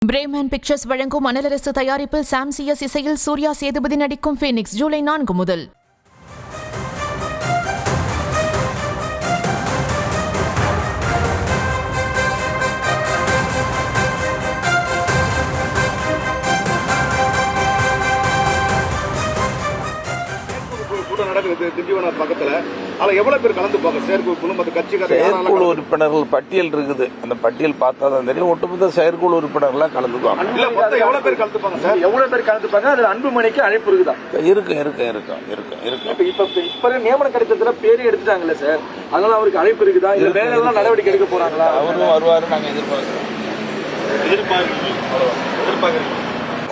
Bremen pictures வழங்கும் அனலரசு தயாரிப்பில் சாம் CS இசையில் சூர்யா சேதுபதி நடிக்கும் ஃபீனிக்ஸ் ஜூலை 4 முதல். திண்டிவனம் பக்கத்துல அதுல எவ்வளவு பேர் கலந்துப்பாங்க? செயற்குழு மற்ற கட்சிக்கார செயற்குழு உறுப்பினர்கள் பட்டியல் இருக்குது. அந்த பட்டியல் பார்த்தா தான் தெரியும். ஒட்டுமொத்த செயற்குழு உறுப்பினர்கள்லாம் கலந்துக்குவாங்க. இல்ல மொத்தம் எவ்வளவு பேர் கலந்துப்பாங்க சார்? எவ்வளவு பேர் கலந்துப்பாங்க? அதுல அன்புமணிக்கு அழைப்பு இருக்குதா? இருக்கு. இப்ப நியமன கடிதத்துல பேரு எடுத்துட்டாங்கல்ல சார், அதனால அவருக்கு அழைப்பு இருக்குதா? இல்ல வேற எல்லாம் நடவடிக்கை எடுக்க போறாங்களா? அவரும் வருவாரு, நாங்க எதிர்பார்க்கிறோம்.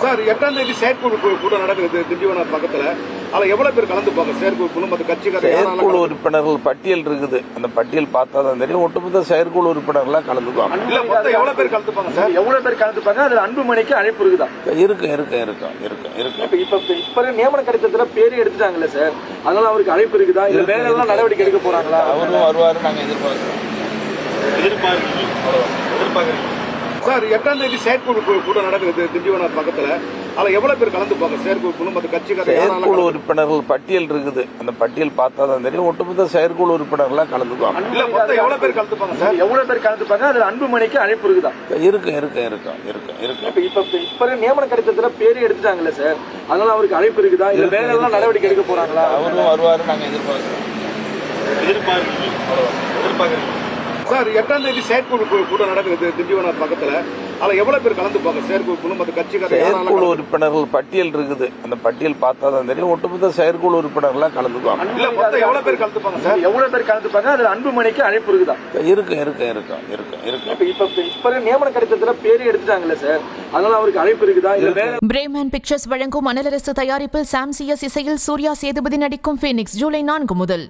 சார் 8ஆம் தேதி செயற்குழு கூட்டம் நடக்குது திண்டிவனம் பக்கத்துல அதுல எவ்வளவு பேர் கலந்துப்பாங்க? செயற்குழு மற்ற கட்சிக்கார செயற்குழு உறுப்பினர்கள் பட்டியல் இருக்குது. அந்த பட்டியல் பார்த்தா தான் தெரியும். ஒட்டுமொத்த செயற்குழு உறுப்பினர்கள்லாம் கலந்துக்குவாங்க. இல்ல மொத்தம் எவ்வளவு பேர் கலந்துப்பாங்க சார்? எவ்வளவு பேர் கலந்துப்பாங்க? அதுல அன்புமணிக்கு அழைப்பு இருக்குதா? இருக்கு. இப்ப நியமன கடிதத்துல பேரு எடுத்துட்டாங்கல்ல சார், அதனால அவருக்கு அழைப்பு இருக்குதா? இல்ல வேற எல்லாம் நடவடிக்கை எடுக்க போறாங்களா? அவரும் வருவாரு, நாங்க எதிர்பார்க்கிறோம். சார் 8ஆம் தேதி செயற்குழு கூட்டம் நடக்குது திண்டிவனம் பக்கத்துல அதுல எவ்வளவு பேர் கலந்துப்பாங்க? செயற்குழு மற்ற கட்சிக்கார செயற்குழு உறுப்பினர்கள் பட்டியல் இருக்குது. அந்த பட்டியல் பார்த்தா தான் தெரியும். ஒட்டுமொத்த செயற்குழு உறுப்பினர்கள்லாம் கலந்துக்குவாங்க. இல்ல மொத்தம் எவ்வளவு பேர் கலந்துப்பாங்க சார்? எவ்வளவு பேர் கலந்துப்பாங்க? அதுல அன்புமணிக்கு அழைப்பு இருக்குதா? இருக்கு. இப்ப நியமன கடிதத்துல பேரு எடுத்துட்டாங்கல்ல சார், அதனால அவருக்கு அழைப்பு இருக்குதா? இல்ல வேற எல்லாம் நடவடிக்கை எடுக்க போறாங்களா? அவரும் வருவாரு, நாங்க எதிர்பார்க்கிறோம். சார் 8ஆம் தேதி செயற்குழு கூட்டம் நடக்குது திண்டிவனம் பக்கத்துல அதுல எவ்வளவு பேர் கலந்துப்பாங்க? செயற்குழு மற்ற கட்சிக்கார செயற்குழு உறுப்பினர்கள் பட்டியல் இருக்குது. அந்த பட்டியல் பார்த்தா தான் தெரியும். ஒட்டுமொத்த செயற்குழு உறுப்பினர்கள்லாம் கலந்துக்குவாங்க. இல்ல மொத்தம் எவ்வளவு பேர் கலந்துப்பாங்க சார்? எவ்வளவு பேர் கலந்துப்பாங்க? அதுல அன்புமணிக்கு அழைப்பு இருக்குதா? இருக்கு. இப்ப நியமன கடிதத்துல பேரு எடுத்துட்டாங்கல்ல சார், அதனால அவருக்கு அழைப்பு இருக்குதா? இல்ல வேற பிரேமன் பிக்சர்ஸ் வழங்கும் அனலரசு தயாரிப்பில் சாம் சிஎஸ் இசையில் சூர்யா சேதுபதி நடிக்கும் ஃபீனிக்ஸ் ஜூலை 4 முதல்.